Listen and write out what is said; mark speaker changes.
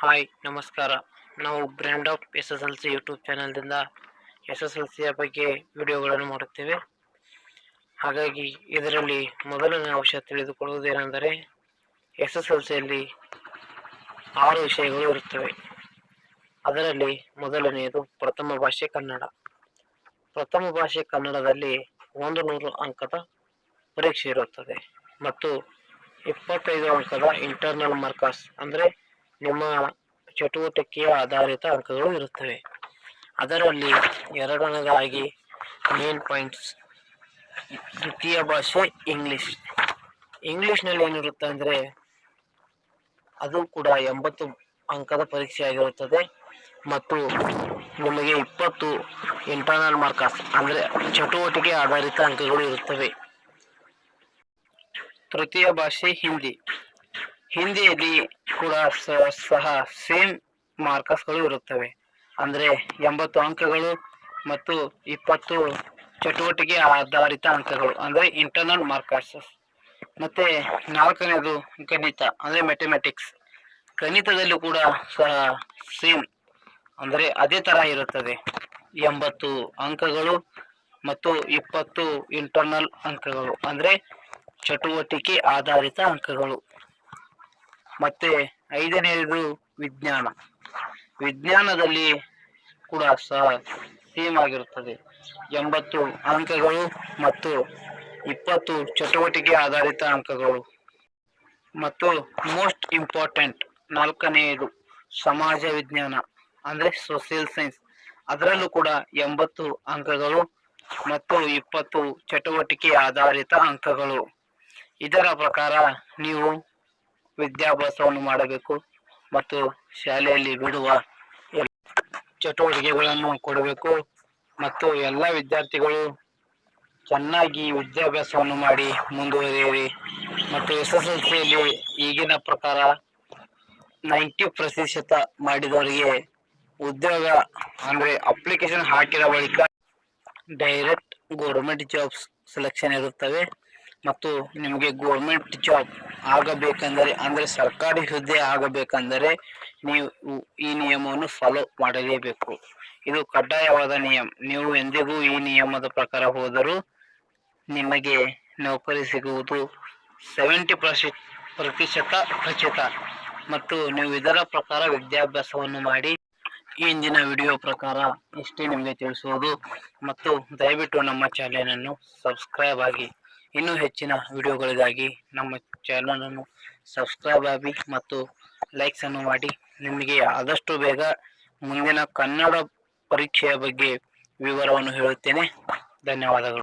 Speaker 1: Hi ನಮಸ್ಕಾರ. ನಾವು brand of SSLC YouTube ಚಾನಲ್ದಿಂದ SSLCಯ ಬಗ್ಗೆ ವಿಡಿಯೋಗಳನ್ನು ಮಾಡುತ್ತೇವೆ. ಹಾಗಾಗಿ ಇದರಲ್ಲಿ ಮೊದಲನೇ ಅಂಶ ತಿಳಿದುಕೊಳ್ಳುವುದೇನೆಂದರೆ SSLCಯಲ್ಲಿ 6 ವಿಷಯಗಳು ಇರುತ್ತವೆ. ಅದರಲ್ಲಿ ಮೊದಲನೆಯದು ಪ್ರಥಮ ಭಾಷೆ ಕನ್ನಡ. ಪ್ರಥಮ ಭಾಷೆ ಕನ್ನಡದಲ್ಲಿ 100 ಅಂಕದ ಪರೀಕ್ಷೆ ಇರುತ್ತದೆ ಮತ್ತು 25 ಅಂಕದ ಇಂಟರ್ನಲ್ ಮಾರ್ಕರ್ಸ್ ಅಂದರೆ ನಿಮ್ಮ ಚಟುವಟಿಕೆಯ ಆಧಾರಿತ ಅಂಕಗಳು ಇರುತ್ತವೆ. ಅದರಲ್ಲಿ ಎರಡನೇದಾಗಿ ಮೇನ್ ಪಾಯಿಂಟ್ಸ್, ದ್ವಿತೀಯ ಭಾಷೆ ಇಂಗ್ಲಿಷ್ನಲ್ಲಿ ಏನಿರುತ್ತೆ ಅಂದರೆ ಅದು ಕೂಡ 80 ಅಂಕದ ಪರೀಕ್ಷೆ ಆಗಿರುತ್ತದೆ ಮತ್ತು ನಿಮಗೆ 20 ಇಂಟರ್ನಲ್ ಮಾರ್ಕರ್ಸ್ ಅಂದರೆ ಚಟುವಟಿಕೆ ಆಧಾರಿತ ಅಂಕಗಳು ಇರುತ್ತವೆ. ತೃತೀಯ ಭಾಷೆ ಹಿಂದಿಯಲ್ಲಿ ಕೂಡ ಸಹ ಸೇಮ್ ಮಾರ್ಕರ್ಸ್ಗಳು ಇರುತ್ತವೆ, ಅಂದರೆ 80 ಅಂಕಗಳು ಮತ್ತು 20 ಚಟುವಟಿಕೆ ಆಧಾರಿತ ಅಂಕಗಳು ಅಂದರೆ ಇಂಟರ್ನಲ್ ಮಾರ್ಕರ್ಸ್. ಮತ್ತು ನಾಲ್ಕನೇದು ಗಣಿತ ಅಂದರೆ ಮ್ಯಾಥಮೆಟಿಕ್ಸ್. ಗಣಿತದಲ್ಲೂ ಕೂಡ ಸಹ ಸೇಮ್ ಅಂದರೆ ಅದೇ ಥರ ಇರುತ್ತದೆ, 80 ಅಂಕಗಳು ಮತ್ತು 20 ಇಂಟರ್ನಲ್ ಅಂಕಗಳು ಅಂದರೆ ಚಟುವಟಿಕೆ ಆಧಾರಿತ ಅಂಕಗಳು. ಮತ್ತು ಐದನೆಯದು ವಿಜ್ಞಾನದಲ್ಲಿ ಕೂಡ ಸಹ ಸೇಮ್ ಆಗಿರುತ್ತದೆ, 80 ಅಂಕಗಳು ಮತ್ತು 20 ಚಟುವಟಿಕೆ ಆಧಾರಿತ ಅಂಕಗಳು. ಮತ್ತು ಮೋಸ್ಟ್ ಇಂಪಾರ್ಟೆಂಟ್ ನಾಲ್ಕನೆಯದು ಸಮಾಜ ವಿಜ್ಞಾನ ಅಂದರೆ ಸೋಷಿಯಲ್ ಸೈನ್ಸ್. ಅದರಲ್ಲೂ ಕೂಡ 80 ಅಂಕಗಳು ಮತ್ತು 20 ಚಟುವಟಿಕೆ ಆಧಾರಿತ ಅಂಕಗಳು. ಇದರ ಪ್ರಕಾರ ನೀವು ವಿದ್ಯಾಭ್ಯಾಸವನ್ನು ಮಾಡಬೇಕು ಮತ್ತು ಶಾಲೆಯಲ್ಲಿ ಬಿಡುವ ಚಟುವಟಿಕೆಗಳನ್ನು ಕೊಡಬೇಕು ಮತ್ತು ಎಲ್ಲ ವಿದ್ಯಾರ್ಥಿಗಳು ಚೆನ್ನಾಗಿ ವಿದ್ಯಾಭ್ಯಾಸವನ್ನು ಮಾಡಿ ಮುಂದುವರಿಯಿರಿ. ಮತ್ತು SSLCಯಲ್ಲಿ ಈಗಿನ ಪ್ರಕಾರ 90% ಮಾಡಿದವರಿಗೆ ಉದ್ಯೋಗ ಅಂದರೆ ಅಪ್ಲಿಕೇಶನ್ ಹಾಕಿದ ಬಳಿಕ ಡೈರೆಕ್ಟ್ ಗೌರ್ಮೆಂಟ್ ಜಾಬ್ಸ್ ಸೆಲೆಕ್ಷನ್ ಇರುತ್ತವೆ ಮತ್ತು ನಿಮಗೆ ಗೌರ್ಮೆಂಟ್ ಜಾಬ್ ಆಗಬೇಕೆಂದರೆ ಅಂದರೆ ಸರ್ಕಾರಿ ಹುದ್ದೆ ಆಗಬೇಕೆಂದರೆ ನೀವು ಈ ನಿಯಮವನ್ನು ಫಾಲೋ ಮಾಡಲೇಬೇಕು. ಇದು ಕಡ್ಡಾಯವಾದ ನಿಯಮ. ನೀವು ಎಂದಿಗೂ ಈ ನಿಯಮದ ಪ್ರಕಾರ ಹೋದರೂ ನಿಮಗೆ ನೌಕರಿ ಸಿಗುವುದು 70% ಖಚಿತ. ಮತ್ತು ನೀವು ಇದರ ಪ್ರಕಾರ ವಿದ್ಯಾಭ್ಯಾಸವನ್ನು ಮಾಡಿ. ಈ ಇಂದಿನ ವಿಡಿಯೋ ಪ್ರಕಾರ ಇಷ್ಟೇ ನಿಮಗೆ ತಿಳಿಸುವುದು. ಮತ್ತು ದಯವಿಟ್ಟು ನಮ್ಮ ಚಾನೆಲನ್ನು ಸಬ್ಸ್ಕ್ರೈಬ್ ಆಗಿ. ಇನ್ನೂ ಹೆಚ್ಚಿನ ವಿಡಿಯೋಗಳಿಗಾಗಿ ನಮ್ಮ ಚಾನಲನ್ನು ಸಬ್ಸ್ಕ್ರೈಬ್ ಆಗಿ ಮತ್ತು ಲೈಕ್ಸ್ ಅನ್ನು ಮಾಡಿ. ನಿಮಗೆ ಆದಷ್ಟು ಬೇಗ ಮುಂದಿನ ಕನ್ನಡ ಪರೀಕ್ಷೆಯ ಬಗ್ಗೆ ವಿವರವನ್ನು ಹೇಳುತ್ತೇನೆ. ಧನ್ಯವಾದಗಳು.